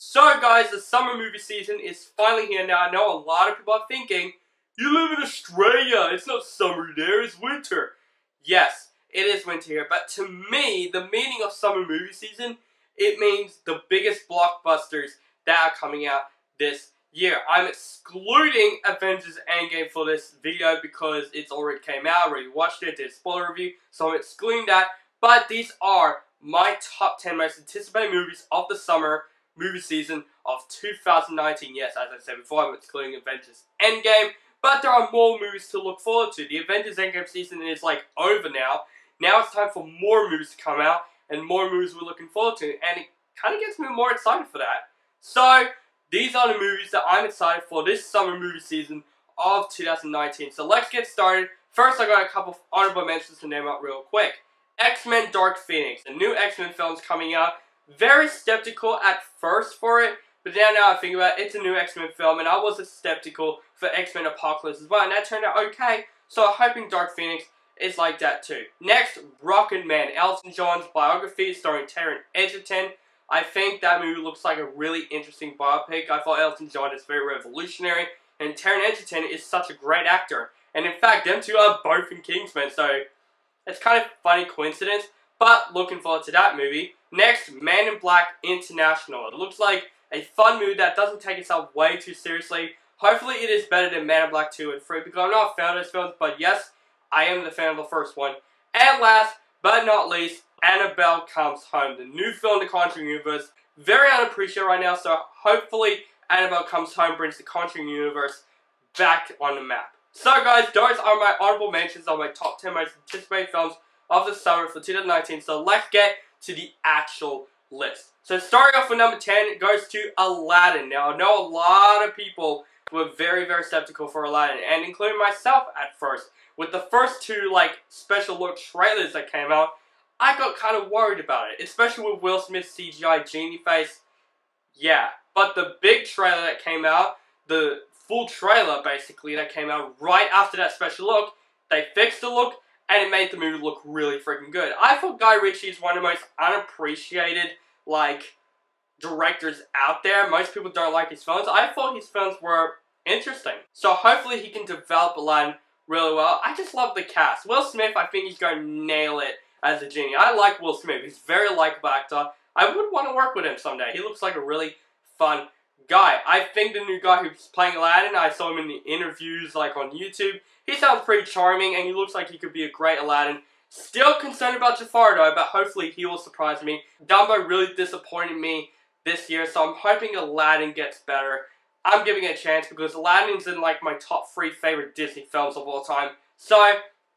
So guys, the summer movie season is finally here now. I know a lot of people are thinking, you live in Australia, it's not summer there, it's winter. Yes, it is winter here, but to me, the meaning of summer movie season, it means the biggest blockbusters that are coming out this year. I'm excluding Avengers Endgame for this video because it's already came out, already watched it, did a spoiler review, so I'm excluding that. But these are my top 10 most anticipated movies of the summer movie season of 2019. Yes, as I said before, I'm excluding Avengers Endgame, but there are more movies to look forward to. The Avengers Endgame season is like over now. Now it's time for more movies to come out, and more movies we're looking forward to, and it kind of gets me more excited for that. So, these are the movies that I'm excited for this summer movie season of 2019. So let's get started. First, I got a couple of honorable mentions to name out real quick. X-Men Dark Phoenix, the new X-Men film is coming out. Very skeptical at first for it, but now I think about it, it's a new X-Men film, and I was skeptical for X-Men Apocalypse as well, and that turned out okay, so I'm hoping Dark Phoenix is like that too. Next, Rocket Man, Elton John's biography starring Taron Egerton. I think that movie looks like a really interesting biopic. I thought Elton John is very revolutionary, and Taron Egerton is such a great actor, and in fact, them two are both in Kingsman, so it's kind of a funny coincidence, but looking forward to that movie. Next, Man in Black International. It looks like a fun movie that doesn't take itself way too seriously. Hopefully it is better than Man in Black 2 and 3, because I'm not a fan of those films, but yes, I am the fan of the first one. And last, but not least, Annabelle Comes Home, the new film in the Conjuring universe. Very unappreciated right now, so hopefully Annabelle Comes Home brings the Conjuring universe back on the map. So guys, those are my honorable mentions of my top 10 most anticipated films of the summer for 2019. So let's get to the actual list. So starting off with number 10, it goes to Aladdin. Now I know a lot of people were very skeptical for Aladdin, and including myself at first. With the first two special look trailers that came out, I got kind of worried about it, especially with Will Smith's CGI genie face. Yeah, but the big trailer that came out, the full trailer basically that came out right after that special look, they fixed the look and it made the movie look really freaking good. I thought Guy Ritchie is one of the most unappreciated directors out there. Most people don't like his films. I thought his films were interesting. So hopefully he can develop Aladdin really well. I just love the cast. Will Smith, I think he's going to nail it as a genie. I like Will Smith. He's a very likable actor. I would want to work with him someday. He looks like a really fun guy. I think the new guy who's playing Aladdin, I saw him in the interviews on YouTube. He sounds pretty charming and he looks like he could be a great Aladdin. Still concerned about Jafar though, but hopefully he will surprise me. Dumbo really disappointed me this year, so I'm hoping Aladdin gets better. I'm giving it a chance because Aladdin's in my top 3 favorite Disney films of all time. So,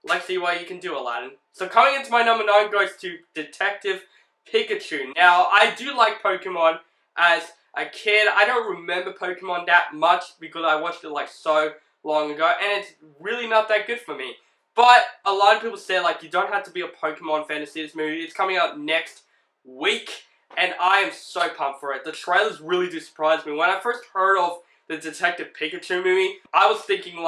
let's see what you can do, Aladdin. So coming into my number 9 goes to Detective Pikachu. Now, I do like Pokemon as a kid. I don't remember Pokemon that much because I watched it so long ago, and it's really not that good for me. But a lot of people say you don't have to be a Pokemon fan to see this movie. It's coming out next week, and I am so pumped for it. The trailers really do surprise me. When I first heard of the Detective Pikachu movie, I was thinking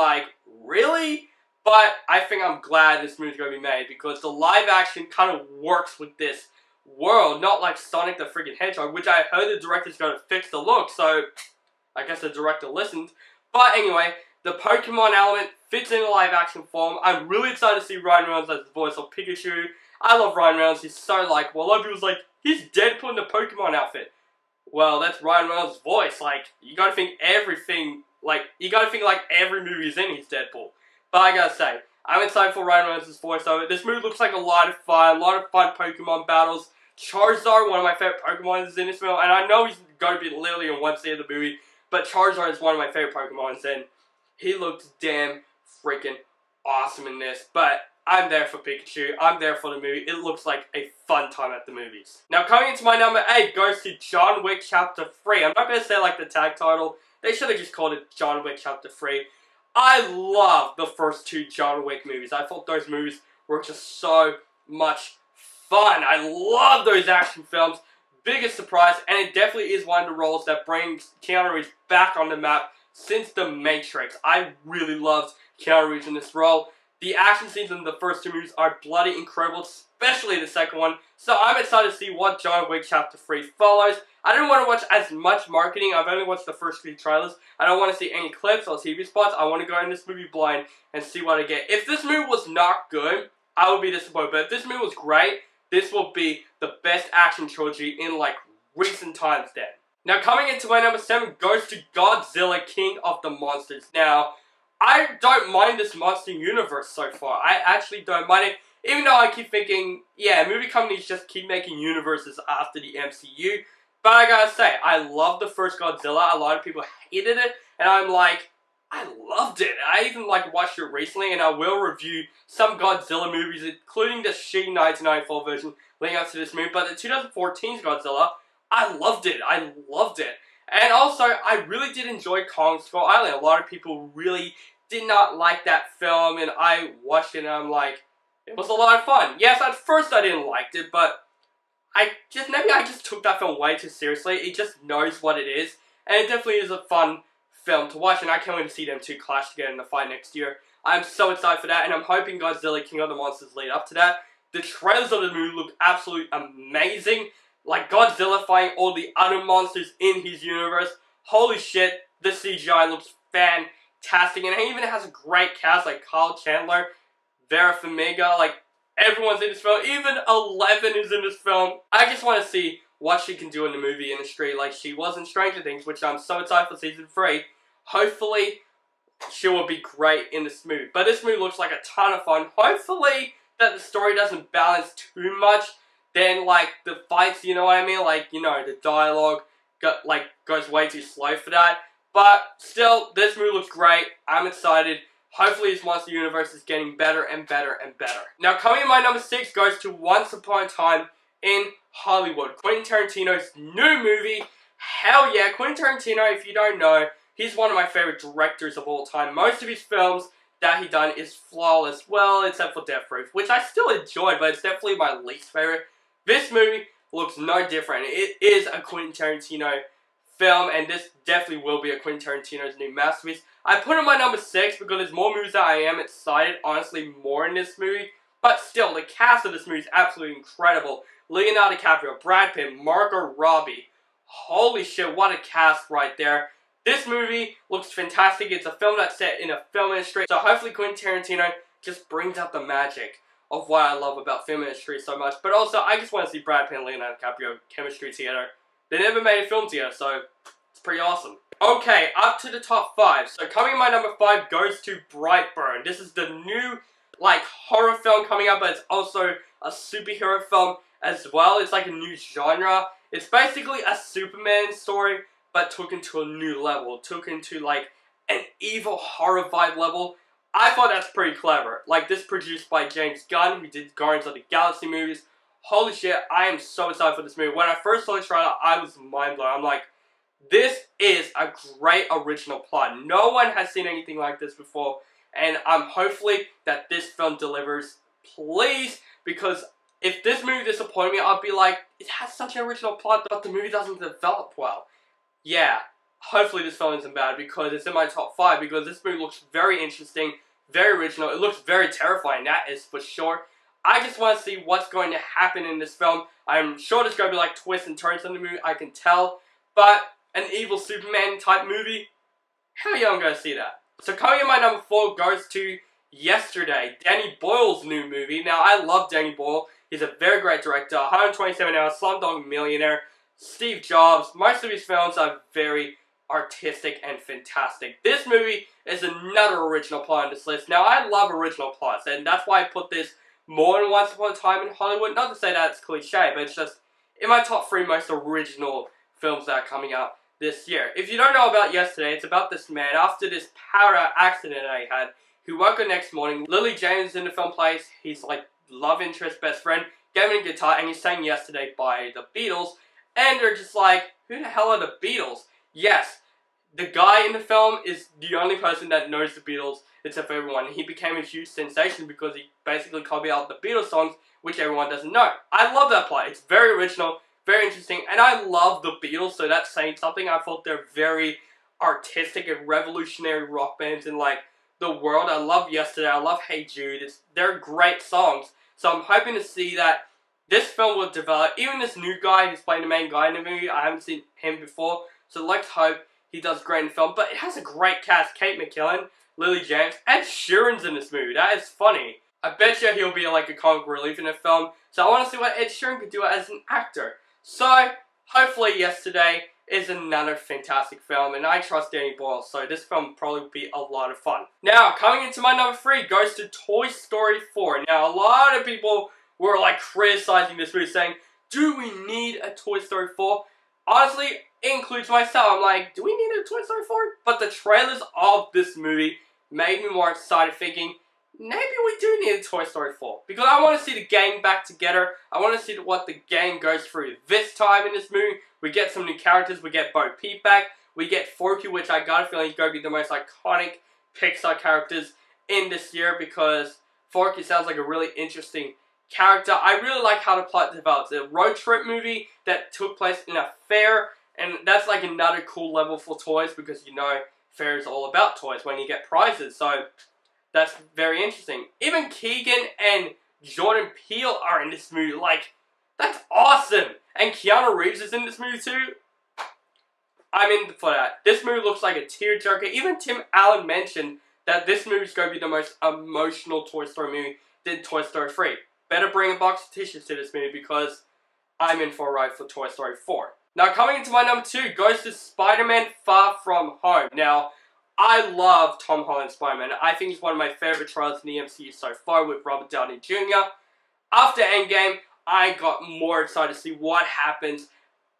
really? But I think I'm glad this movie's going to be made because the live action kind of works with this world, not like Sonic the freaking Hedgehog, which I heard the director's going to fix the look, so I guess the director listened. But anyway, the Pokemon element fits in the live action form. I'm really excited to see Ryan Reynolds as the voice of Pikachu. I love Ryan Reynolds, he's so likable. A lot of people's he's Deadpool in the Pokemon outfit. Well, that's Ryan Reynolds' voice. You gotta think everything, every movie is in his Deadpool. But I gotta say, I'm excited for Ryan Reynolds' voice of it. This movie looks like a lot of fun Pokemon battles. Charizard, one of my favorite Pokemon, is in this film, and I know he's going to be literally in one scene of the movie, but Charizard is one of my favorite Pokemon, and he looks damn freaking awesome in this. But I'm there for Pikachu. I'm there for the movie. It looks like a fun time at the movies. Now, coming into my number 8 goes to John Wick Chapter 3. I'm not going to say the tag title. They should have just called it John Wick Chapter 3. I love the first 2 John Wick movies. I thought those movies were just so much fun. I love those action films. Biggest surprise, and it definitely is one of the roles that brings Keanu Reeves back on the map since The Matrix. I really loved Keanu Reeves in this role. The action scenes in the first 2 movies are bloody incredible, especially the second one. So I'm excited to see what John Wick Chapter 3 follows. I didn't want to watch as much marketing. I've only watched the first 3 trailers. I don't want to see any clips or TV spots. I want to go in this movie blind and see what I get. If this movie was not good, I would be disappointed. But if this movie was great, this will be the best action trilogy in like recent times then. Now coming into my number 7 goes to Godzilla, King of the Monsters. Now, I don't mind this monster universe so far. I actually don't mind it. Even though I keep thinking, yeah, movie companies just keep making universes after the MCU. But I gotta say, I love the first Godzilla. A lot of people hated it. And I'm like, I loved it. I even like watched it recently. And I will review some Godzilla movies, including the shitty 1994 version leading up to this movie. But the 2014's Godzilla, I loved it. I loved it. And also, I really did enjoy Kong Skull Island. A lot of people really did not like that film. And I watched it and I'm like, it was a lot of fun. Yes, at first I didn't like it, but maybe I just took that film way too seriously. It just knows what it is, and it definitely is a fun film to watch, and I can't wait to see them two clash together in the fight next year. I'm so excited for that, and I'm hoping Godzilla King of the Monsters lead up to that. The trailers of the movie look absolutely amazing, like Godzilla fighting all the other monsters in his universe. Holy shit, the CGI looks fantastic, and it even has a great cast like Kyle Chandler, Vera Farmiga, like everyone's in this film. Even Eleven is in this film. I just want to see what she can do in the movie industry like she was in Stranger Things, which I'm so excited for season 3. Hopefully, she will be great in this movie. But this movie looks like a ton of fun. Hopefully, that the story doesn't balance too much. Then, like, the fights, you know what I mean? Like, you know, the dialogue goes way too slow for that. But still, this movie looks great. I'm excited. Hopefully this monster universe is getting better and better and better. Now coming in my number 6 goes to Once Upon a Time in Hollywood. Quentin Tarantino's new movie. Hell yeah, Quentin Tarantino, if you don't know, he's one of my favorite directors of all time. Most of his films that he done is flawless, well, except for Death Proof, which I still enjoyed, but it's definitely my least favorite. This movie looks no different. It is a Quentin Tarantino film, and this definitely will be a Quentin Tarantino's new masterpiece. I put it in my number 6 because there's more movies that I am excited, honestly, more in this movie. But still, the cast of this movie is absolutely incredible. Leonardo DiCaprio, Brad Pitt, Margot Robbie. Holy shit, what a cast right there. This movie looks fantastic. It's a film that's set in a film industry. So hopefully Quentin Tarantino just brings out the magic of what I love about film industry so much. But also, I just want to see Brad Pitt and Leonardo DiCaprio chemistry together. They never made a film together, so it's pretty awesome. Okay, up to the top 5. So coming in my number 5 goes to Brightburn. This is the new, like, horror film coming up, but it's also a superhero film as well. It's like a new genre. It's basically a Superman story, but took into a new level. Took into, like, an evil horror vibe level. I thought that's pretty clever. Like, this produced by James Gunn, who did Guardians of the Galaxy movies. Holy shit, I am so excited for this movie. When I first saw the trailer, I was mind blown. I'm like, this is a great original plot. No one has seen anything like this before. And I'm hopefully that this film delivers. Please, because if this movie disappointed me, I'll be like, it has such an original plot, but the movie doesn't develop well. Yeah, hopefully this film isn't bad because it's in my top 5. Because this movie looks very interesting, very original. It looks very terrifying, that is for sure. I just want to see what's going to happen in this film. I'm sure there's going to be like twists and turns in the movie, I can tell. But an evil Superman type movie, hell yeah, I'm going to see that. So coming in my number 4 goes to Yesterday, Danny Boyle's new movie. Now I love Danny Boyle. He's a very great director. 127 Hours, Slumdog Millionaire, Steve Jobs. Most of his films are very artistic and fantastic. This movie is another original plot on this list. Now I love original plots, and that's why I put this more than Once Upon a Time in Hollywood. Not to say that it's cliche, but it's just in my top 3 most original films that are coming out this year. If you don't know about Yesterday, it's about this man, after this power accident that he had, he woke up the next morning. Lily James in the film plays his like love interest, best friend, gave him a guitar, and he sang Yesterday by the Beatles, and they're just like, who the hell are the Beatles? Yes, the guy in the film is the only person that knows the Beatles except for everyone. He became a huge sensation because he basically copied out the Beatles songs, which everyone doesn't know. I love that plot. It's very original, very interesting, and I love the Beatles, so that's saying something. I thought they're very artistic and revolutionary rock bands in like the world. I love Yesterday, I love Hey Jude. They're great songs, so I'm hoping to see that this film will develop. Even this new guy who's playing the main guy in the movie, I haven't seen him before, so let's hope he does great in the film. But it has a great cast: Kate McKinnon, Lily James, Ed Sheeran's in this movie. That is funny. I bet you he'll be like a comic relief in the film. So I want to see what Ed Sheeran could do as an actor. So hopefully, yesterday is another fantastic film, and I trust Danny Boyle, so this film will probably be a lot of fun. Now, coming into my number 3 goes to Toy Story 4. Now, a lot of people were like criticizing this movie, saying, do we need a Toy Story 4? Honestly, it includes myself. I'm like, do we need a Toy Story 4? But the trailers of this movie made me more excited, thinking, maybe we do need a Toy Story 4. Because I want to see the gang back together. I want to see what the gang goes through this time in this movie. We get some new characters. We get Bo Peep back. We get Forky, which I got a feeling he's going to be the most iconic Pixar characters in this year, because Forky sounds like a really interesting character. I really like how the plot develops. A road trip movie that took place in a fair, and that's like another cool level for toys, because you know fair is all about toys when you get prizes. So that's very interesting. Even Keegan and Jordan Peele are in this movie. Like, that's awesome. And Keanu Reeves is in this movie too. I'm in for that. This movie looks like a tearjerker. Even Tim Allen mentioned that this movie is going to be the most emotional Toy Story movie than Toy Story 3. Better bring a box of tissues to this movie, because I'm in for a ride for Toy Story 4. Now, coming into my number 2 goes to Spider-Man Far From Home. Now, I love Tom Holland's Spider-Man. I think he's one of my favorite trailers in the MCU so far with Robert Downey Jr. After Endgame, I got more excited to see what happens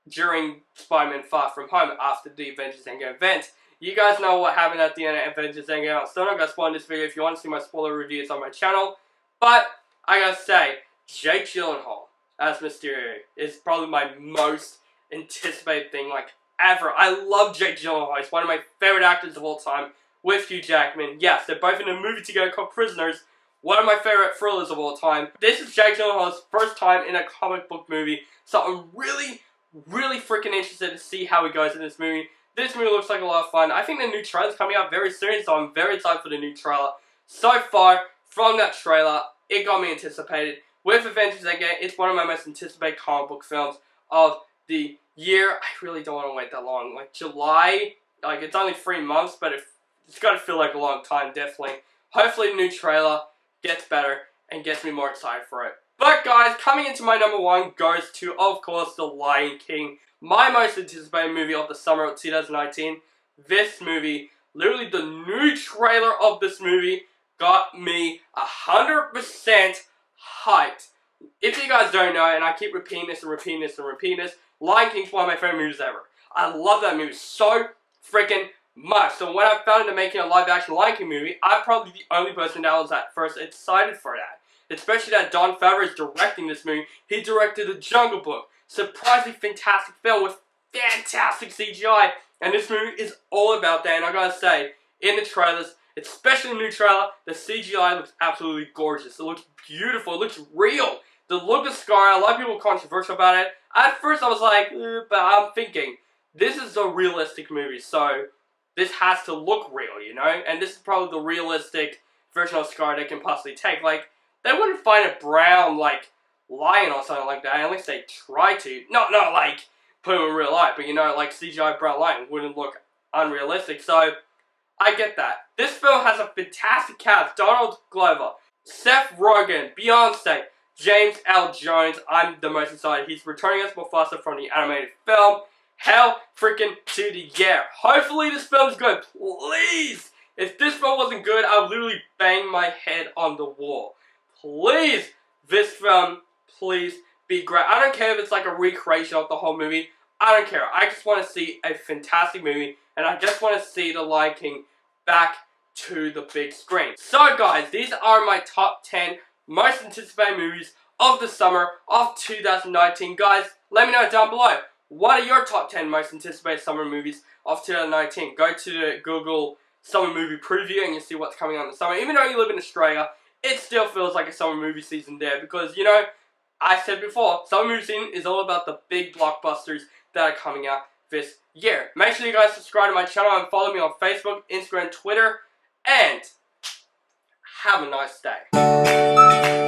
during Spider-Man Far From Home after the Avengers Endgame event. You guys know what happened at the end of Avengers Endgame. I'm still not going to spoil this video. If you want to see my spoiler reviews on my channel. But I gotta say, Jake Gyllenhaal as Mysterio is probably my most anticipated thing like ever. I love Jake Gyllenhaal. He's one of my favorite actors of all time with Hugh Jackman. Yes, they're both in a movie together called Prisoners. One of my favorite thrillers of all time. This is Jake Gyllenhaal's first time in a comic book movie, so I'm really freaking interested to see how he goes in this movie. This movie looks like a lot of fun. I think the new trailer's coming out very soon, so I'm very excited for the new trailer. So far, from that trailer, it got me anticipated. With Avengers Endgame, it's one of my most anticipated comic book films of the year. I really don't want to wait that long. Like July, like it's only 3 months, but it's got to feel like a long time, definitely. Hopefully the new trailer gets better and gets me more excited for it. But guys, coming into my number 1 goes to, of course, The Lion King. My most anticipated movie of the summer of 2019. This movie, literally the new trailer of this movie, got me 100% hyped. If you guys don't know, and I keep repeating this, Lion King's one of my favorite movies ever. I love that movie so freaking much. So when I found them making a live action Lion King movie, I'm probably the only person that was at first excited for that. Especially that Jon Favreau is directing this movie. He directed The Jungle Book. Surprisingly fantastic film with fantastic CGI. And this movie is all about that. And I gotta say, in the trailers, especially the new trailer, the CGI looks absolutely gorgeous. It looks beautiful. It looks real. The look of Scar, a lot of people were controversial about it. At first I was like, but I'm thinking, this is a realistic movie, so this has to look real, you know? And this is probably the realistic version of Scar they can possibly take. Like, they wouldn't find a brown, like, lion or something like that, unless they try to. Not like, put him in real life, but you know, like CGI brown lion wouldn't look unrealistic, so I get that. This film has a fantastic cast. Donald Glover, Seth Rogen, Beyonce, James L. Jones. I'm the most excited. He's returning as Mufasa from the animated film. Hell freaking to the yeah. Hopefully this film's good. Please! If this film wasn't good, I would literally bang my head on the wall. Please, this film, please be great. I don't care if it's like a recreation of the whole movie. I don't care. I just want to see a fantastic movie. And I just want to see The Lion King back to the big screen. So guys, these are my top 10 most anticipated movies of the summer of 2019. Guys, let me know down below. What are your top 10 most anticipated summer movies of 2019? Go to the Google summer movie preview and you'll see what's coming out in the summer. Even though you live in Australia, it still feels like a summer movie season there because, you know, I said before, summer movie season is all about the big blockbusters that are coming out this year. Make sure you guys subscribe to my channel and follow me on Facebook, Instagram, Twitter, and have a nice day.